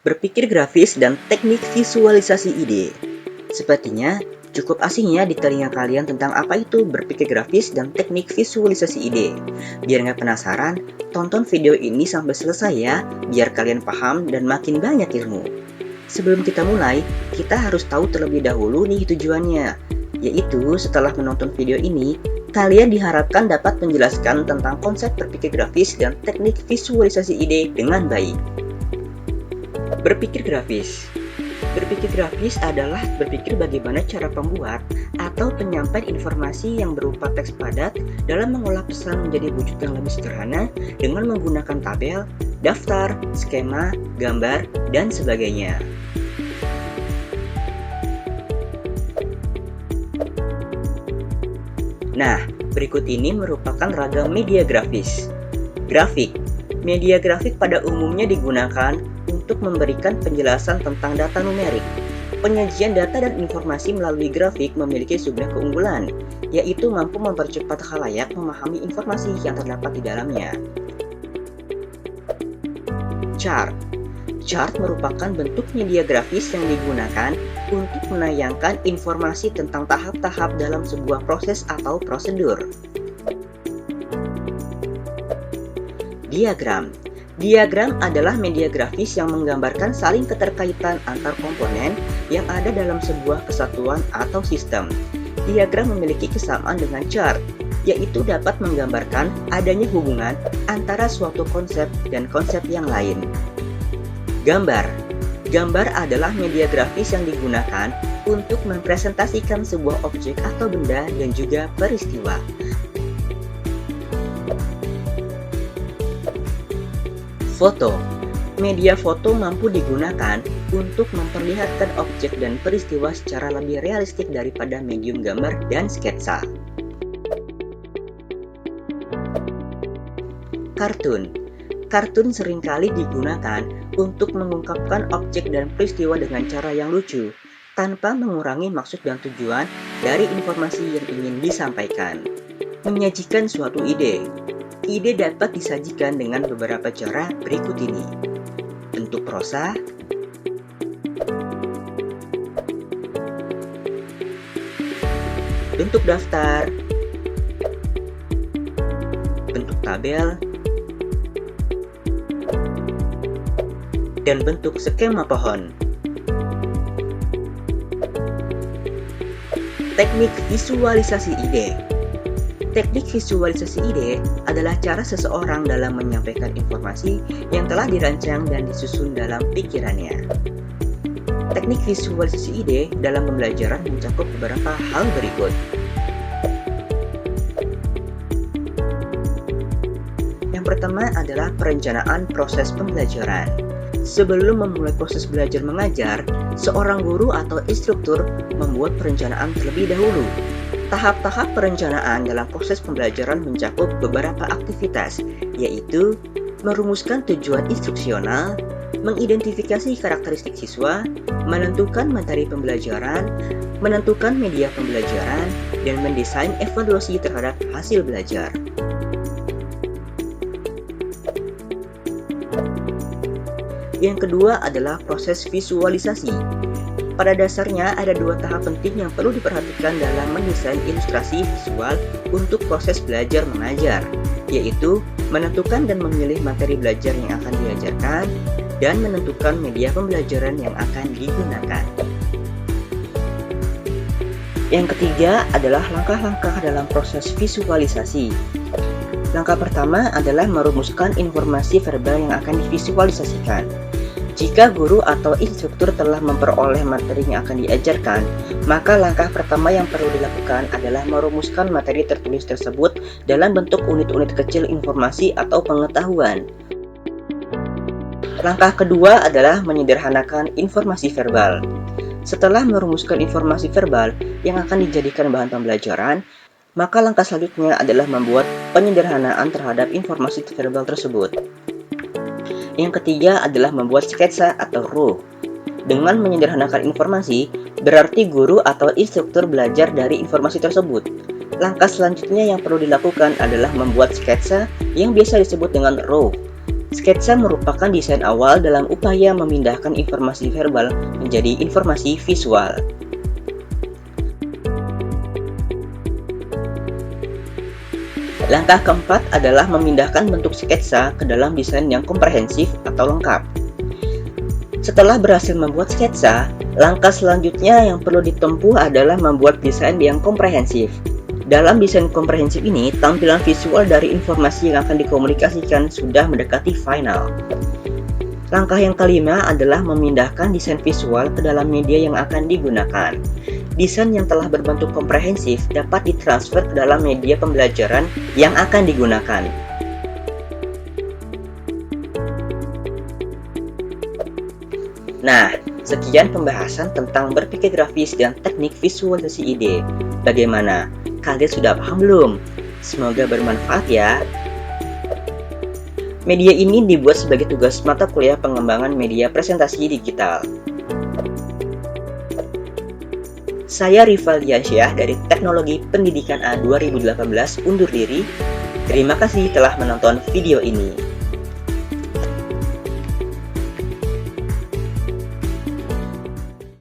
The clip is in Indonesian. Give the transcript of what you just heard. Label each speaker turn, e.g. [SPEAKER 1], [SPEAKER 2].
[SPEAKER 1] berpikir grafis, dan teknik visualisasi ide. Sepertinya cukup asing ya di telinga kalian tentang apa itu berpikir grafis dan teknik visualisasi ide. Biar nggak penasaran, tonton video ini sampai selesai ya, biar kalian paham dan makin banyak ilmu. Sebelum kita mulai, kita harus tahu terlebih dahulu nih tujuannya, yaitu setelah menonton video ini, kalian diharapkan dapat menjelaskan tentang konsep berpikir grafis dan teknik visualisasi ide dengan baik. Berpikir grafis. Berpikir grafis adalah berpikir bagaimana cara pembuat atau penyampaian informasi yang berupa teks padat dalam mengolah pesan menjadi wujud yang lebih sederhana dengan menggunakan tabel, daftar, skema, gambar, dan sebagainya. Nah, berikut ini merupakan ragam media grafis. Grafik. Media grafik pada umumnya digunakan untuk memberikan penjelasan tentang data numerik. Penyajian data dan informasi melalui grafik memiliki sebuah keunggulan, yaitu mampu mempercepat khalayak memahami informasi yang terdapat di dalamnya. Chart. Chart merupakan bentuk media grafis yang digunakan untuk menayangkan informasi tentang tahap-tahap dalam sebuah proses atau prosedur. Diagram. Diagram adalah media grafis yang menggambarkan saling keterkaitan antar komponen yang ada dalam sebuah kesatuan atau sistem. Diagram memiliki kesamaan dengan chart, yaitu dapat menggambarkan adanya hubungan antara suatu konsep dan konsep yang lain. Gambar. Gambar adalah media grafis yang digunakan untuk mempresentasikan sebuah objek atau benda dan juga peristiwa. Foto. Media foto mampu digunakan untuk memperlihatkan objek dan peristiwa secara lebih realistik daripada medium gambar dan sketsa. Kartun. Kartun seringkali digunakan untuk mengungkapkan objek dan peristiwa dengan cara yang lucu, tanpa mengurangi maksud dan tujuan dari informasi yang ingin disampaikan. Menyajikan suatu ide. Ide dapat disajikan dengan beberapa cara berikut ini. Bentuk prosa, bentuk daftar, bentuk tabel, dan bentuk skema pohon. Teknik visualisasi ide. Teknik visualisasi ide adalah cara seseorang dalam menyampaikan informasi yang telah dirancang dan disusun dalam pikirannya. Teknik visualisasi ide dalam pembelajaran mencakup beberapa hal berikut. Yang pertama adalah perencanaan proses pembelajaran. Sebelum memulai proses belajar mengajar, seorang guru atau instruktur membuat perencanaan terlebih dahulu. Tahap-tahap perencanaan dalam proses pembelajaran mencakup beberapa aktivitas, yaitu merumuskan tujuan instruksional, mengidentifikasi karakteristik siswa, menentukan materi pembelajaran, menentukan media pembelajaran, dan mendesain evaluasi terhadap hasil belajar. Yang kedua adalah proses visualisasi. Pada dasarnya ada dua tahap penting yang perlu diperhatikan dalam mendesain ilustrasi visual untuk proses belajar mengajar, yaitu menentukan dan memilih materi belajar yang akan diajarkan dan menentukan media pembelajaran yang akan digunakan. Yang ketiga adalah langkah-langkah dalam proses visualisasi. Langkah pertama adalah merumuskan informasi verbal yang akan divisualisasikan. Jika guru atau instruktur telah memperoleh materi yang akan diajarkan, maka langkah pertama yang perlu dilakukan adalah merumuskan materi tertulis tersebut dalam bentuk unit-unit kecil informasi atau pengetahuan. Langkah kedua adalah menyederhanakan informasi verbal. Setelah merumuskan informasi verbal yang akan dijadikan bahan pembelajaran, maka langkah selanjutnya adalah membuat penyederhanaan terhadap informasi verbal tersebut. Yang ketiga adalah membuat sketsa atau RUH. Dengan menyederhanakan informasi, berarti guru atau instruktur belajar dari informasi tersebut. Langkah selanjutnya yang perlu dilakukan adalah membuat sketsa yang biasa disebut dengan RUH. Sketsa merupakan desain awal dalam upaya memindahkan informasi verbal menjadi informasi visual. Langkah keempat adalah memindahkan bentuk sketsa ke dalam desain yang komprehensif atau lengkap. Setelah berhasil membuat sketsa, langkah selanjutnya yang perlu ditempuh adalah membuat desain yang komprehensif. Dalam desain komprehensif ini, tampilan visual dari informasi yang akan dikomunikasikan sudah mendekati final. Langkah yang kelima adalah memindahkan desain visual ke dalam media yang akan digunakan. Desain yang telah berbentuk komprehensif dapat ditransfer ke dalam media pembelajaran yang akan digunakan. Nah, sekian pembahasan tentang berpikir grafis dan teknik visualisasi ide. Bagaimana? Kalian sudah paham belum? Semoga bermanfaat ya. Media ini dibuat sebagai tugas mata kuliah pengembangan media presentasi digital. Saya Rival Diansyah dari Teknologi Pendidikan A 2018 undur diri. Terima kasih telah menonton video ini.